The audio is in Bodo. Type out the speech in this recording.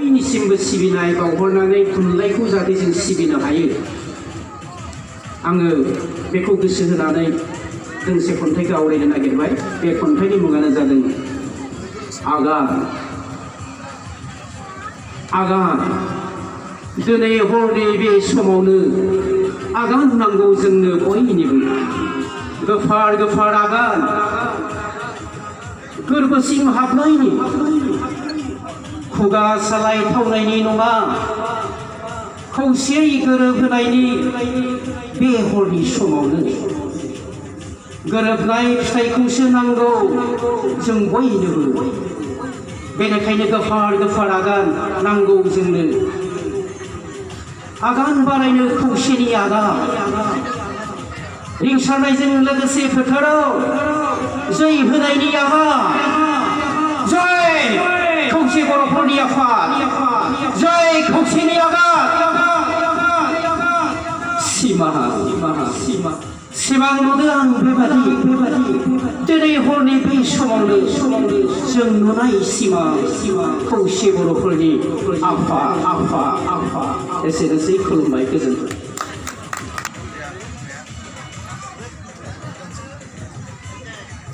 बयनिसिमबो सिबिनाय बावहरनानै थुनलाइखौ जाहाथे जों सिबिनो हायो आङो बेखौ गोसो होनानै दोंसे खन्थाइखौ आवरायनो नागिरबाय। बे खन्थाइनि मुङानो जादों आगान। आगान दिनै हरनि बे समावनो आगान नांगौ जोंनो बयनिबो। गोफार गोफार आगान गोरबोसिम हाबनायनि, खुगा सालायथावनायनि नङा, खौसेयै गोरोबहोनायनि बे हरनि समावनो गोरोबनाय फिथाइखौसो नांगौ जों बयनोबो। बेनिखायनो गोफार गोफार आगान नांगौ जोंनो। आगान बारायनो खौसेनि आगान, रिंसारनायजों लोगोसे फोथाराव जै होनायनि आगान। जय खौसे बर'फोरनि आफाद, जय खौसेनि आगान। सिमां नुदों आं बेबादि दिनै हरनि बे समावनो जों नुनाय सिमां खौसे बर'फोरनि आफा। एसेनोसै, खुलुमबाय, गोजोन्थों।